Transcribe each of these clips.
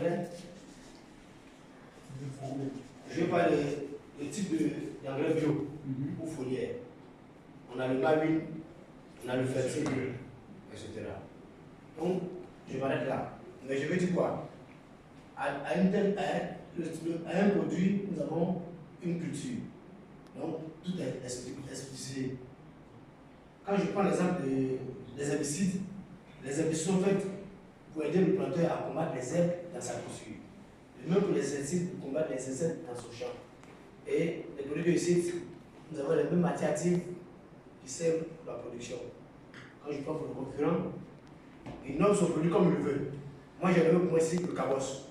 d'engrais. Je vais parler le type d'engrais bio ou foliaire. On a le mawin, on a le fertile, etc. Donc, je m'arrête là. Mais je veux dire quoi? À un produit, nous avons une culture. Donc, tout est explicité. Quand je prends l'exemple des herbicides, les herbicides sont faits pour aider le planteur à combattre les herbes dans sa culture. Et même pour les insectes, pour combattre les insectes dans son champ. Et les produits biocides, nous avons les mêmes matières actives qui servent pour la production. Quand je prends pour le concurrent, il nomme son produit comme il veut. Moi, j'ai le pour ici le cabosse.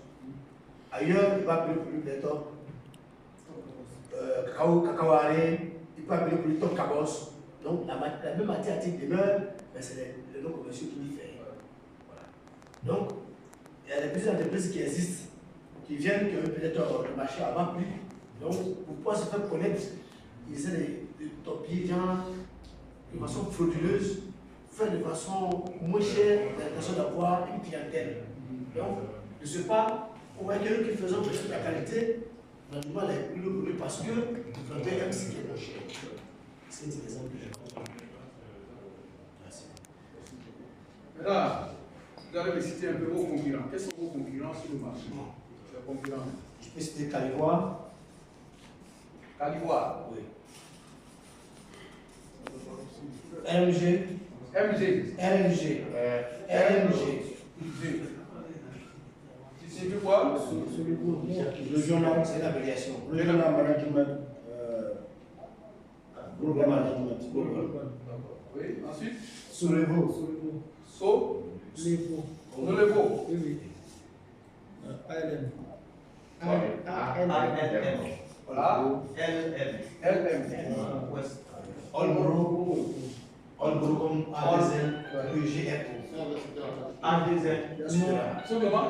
Ailleurs, il va appeler le produit top cacao arrêt, il peut appeler le produit top cabosse. Donc, la même matière active demeure, mais c'est les noms commerciaux qui diffèrent. Voilà. Donc, il y a des petites entreprises qui existent, qui viennent, que peut-être le marché avant plus. Donc, pour pouvoir se faire connaître, ils essaient de topier de façon frauduleuse, faire de façon moins chère, l'intention d'avoir une clientèle. Donc, de ce pas, on voit quelqu'un qui faisant de la qualité, naturellement, le produit parce que le planteur aime ce qui est moins cher. C'est un exemple que j'ai. Merci. Là, vous allez me citer un peu vos concurrents. Quels sont vos concurrents sur le marché? Les concurrents. Je peux citer Calivoire. Calivoire. Oui. RMG. RMG. C'est quoi? Le journal, c'est l'abréviation. Le journal management. Global management. Oui, ensuite? Solevo. Solevo. Oui. ALM. Voilà. LM. Olbro comme A2L, EGFO. A2L. C'est comment?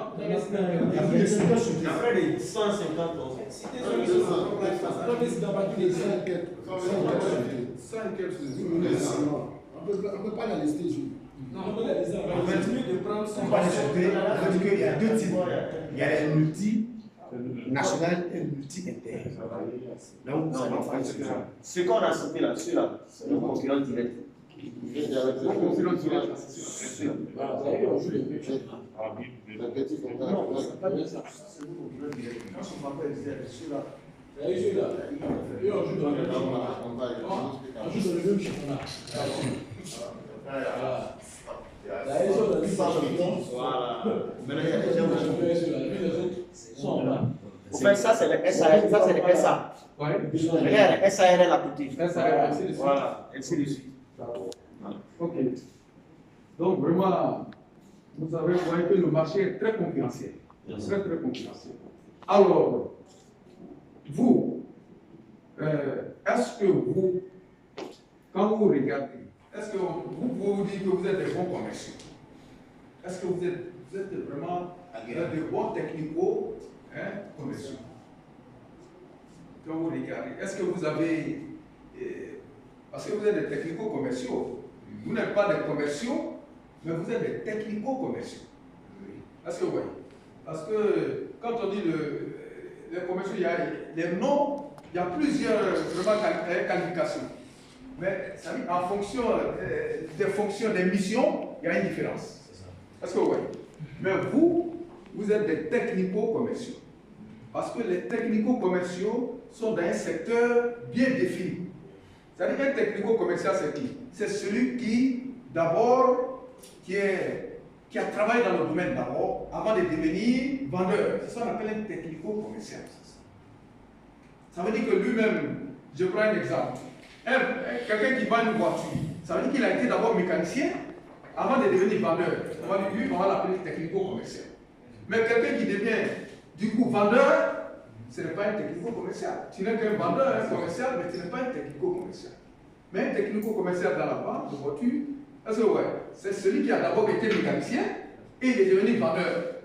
Après les 150 euros. On ne peut pas la lister. Non, on peut la lister. On continue de prendre son. On va discuter. On dit qu'il y a deux types. Il y a les multinationales et multi-internes. Donc, ce qu'on a cité là-dessus, là, c'est le concurrent direct. Au fait, ça c'est le SARL, ça c'est le SA. Regarde, SARL à côté. Voilà, ainsi de suite. Ok. Donc vraiment, vous avez voyé que le marché est très concurrentiel. Très concurrentiel. Alors, vous, est-ce que vous, quand vous regardez, est-ce que vous dites que vous êtes des bons commerciaux? Est-ce que vous êtes vraiment des bons technicaux commerciaux? Quand vous regardez, est-ce que vous avez... parce que vous êtes des technicaux commerciaux. Vous n'êtes pas des commerciaux, mais vous êtes des technicaux commerciaux. Est-ce que vous voyez? Parce que quand on dit les commerciaux, il y a les noms, il y a plusieurs vraiment qualifications. Mais ça dit, en fonction des fonctions, des missions, il y a une différence. Est-ce que vous voyez? Mais vous êtes des technicaux commerciaux. Parce que les technicaux commerciaux sont dans un secteur bien défini. C'est-à-dire qu'un technico-commercial, c'est qui? C'est celui qui, d'abord, qui a travaillé dans le domaine d'abord, avant de devenir vendeur. C'est ça qu'on appelle un technico-commercial. Ça veut dire que lui-même, je prends un exemple. Quelqu'un qui vend une voiture, ça veut dire qu'il a été d'abord mécanicien avant de devenir vendeur. On va l'appeler technico-commercial. Mais quelqu'un qui devient, du coup, vendeur, ce n'est pas un technico-commercial. Tu n'es qu'un vendeur, un commercial, mais tu n'es pas un technico-commercial. Mais un technico-commercial dans la vente de voiture, c'est celui qui a d'abord été mécanicien et il est devenu vendeur.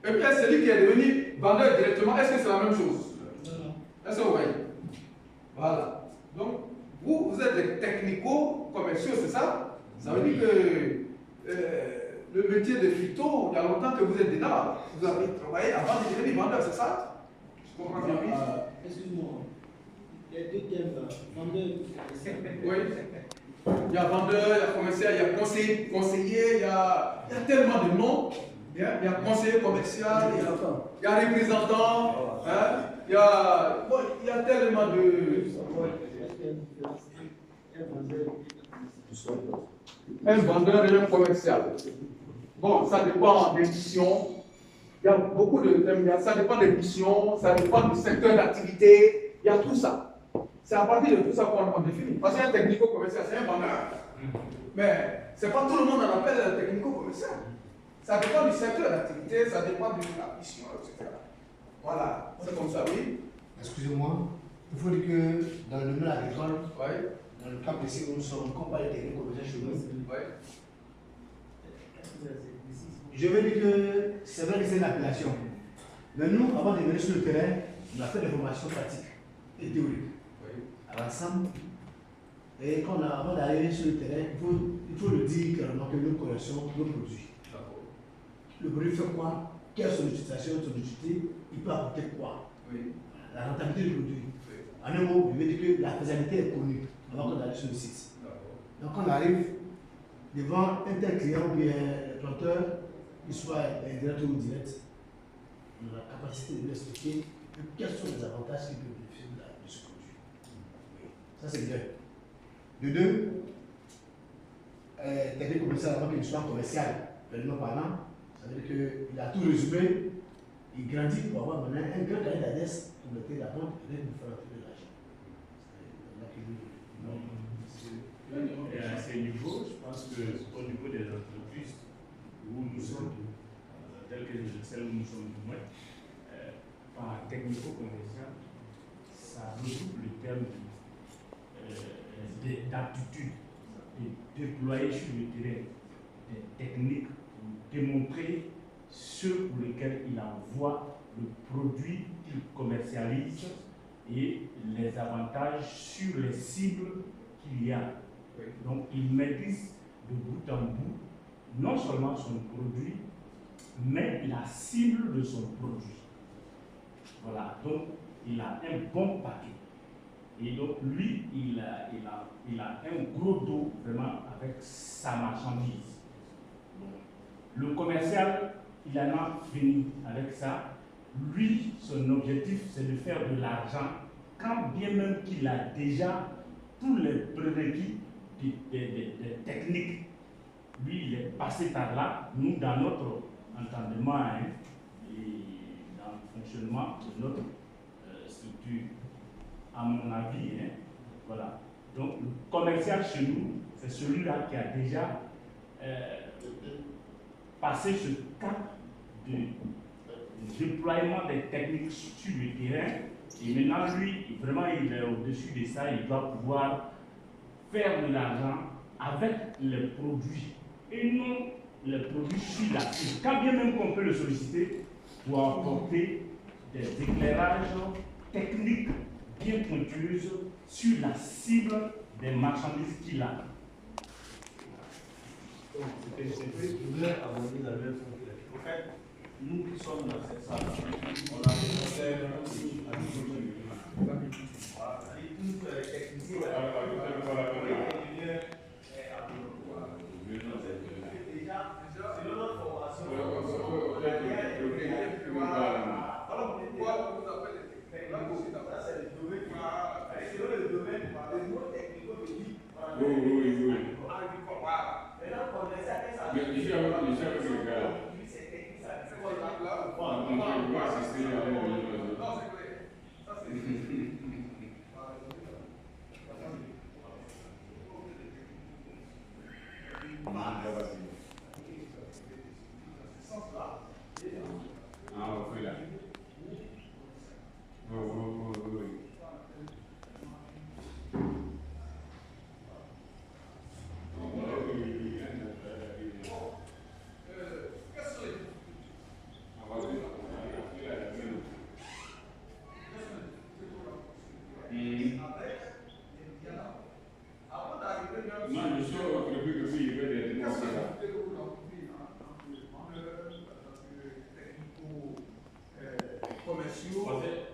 Et puis celui qui est devenu vendeur directement, est-ce que c'est la même chose? Est-ce que vous voyez? Voilà. Donc, vous êtes des technico-commerciaux, c'est ça? Ça veut dire que le métier de phyto, il y a longtemps que vous êtes dedans. Vous avez travaillé avant de devenir vendeur, c'est ça? Je comprends bien. Excuse-moi. Il y a deux thèmes, vendeur. Oui. Il y a vendeur, il y a commercial, il y a conseiller, il y a tellement de noms. Il y a conseiller commercial, il y a représentant, hein, il y a tellement de... Un vendeur et un commercial. Bon, ça dépend des missions. Il y a beaucoup de thèmes, ça dépend des missions, ça dépend du secteur d'activité, il y a tout ça. C'est à partir de tout ça qu'on définit. Parce qu'un technico-commercial, c'est un vendeur. Mais ce n'est pas tout le monde en appelle un technico-commercial. Ça dépend du secteur d'activité, ça dépend de la mission, etc. Voilà, c'est comme ça, oui. Excusez-moi, il faut dire que dans le domaine agricole, Ouais. dans le cas précis où nous sommes, compagnie technique commerciale chez nous, Ouais. je veux dire que c'est vrai que c'est une appellation. Mais nous, avant de venir sur le terrain, on a fait des formations pratiques et théoriques. Oui. À l'ensemble. Et avant d'arriver sur le terrain, il faut le dire clairement que nous connaissons nos produits. Le produit fait quoi? Quelle sont les utilisations, son utilité? Il peut apporter quoi? Oui. La rentabilité du produit. Oui. En un mot, je veux dire que la faisabilité est connue avant qu'on arrive sur le site. Donc on arrive devant un tel client ou bien le planteur, qu'il soit indirect ou direct, on a la capacité de lui expliquer quels sont les avantages qu'il peut bénéficier de ce produit. Ça c'est bien. De deux, technique commerciale avant qu'il soit commercial, pleinement parlant, ça veut dire qu'il a tout résumé, il grandit pour avoir maintenant un grand carnet d'adresse pour noter la vente et nous faire entrer de l'argent. Et à ce niveau, je pense qu'au niveau des entreprises où nous sommes, telles que celles où nous sommes du moins, par technico-commercial, ça regroupe le terme d'aptitude, de déployer sur le terrain des techniques pour démontrer ceux pour lesquels il envoie le produit qu'il commercialise et les avantages sur les cibles qu'il y a. Donc, il maîtrise de bout en bout non seulement son produit, mais la cible de son produit. Voilà, donc il a un bon paquet. Et donc, lui, il a un gros dos vraiment avec sa marchandise. Le commercial, il en a fini avec ça. Lui, son objectif, c'est de faire de l'argent, quand bien même qu'il a déjà tous les prérequis des techniques. Lui, il est passé par là. Nous, dans notre entendement et dans le fonctionnement de notre structure, à mon avis, voilà. Donc, le commercial chez nous, c'est celui-là qui a déjà passé ce cap de déploiement des techniques sur le terrain. Et maintenant, lui, vraiment, il est au-dessus de ça. Il doit pouvoir faire de l'argent avec les produits et non les produits sur la cible. Quand bien même qu'on peut le solliciter pour apporter des éclairages techniques bien pointueuses sur la cible des marchandises qu'il a. Je voudrais aborder la même chose. En fait, nous qui sommes dans cette salle, on a des commerciaux.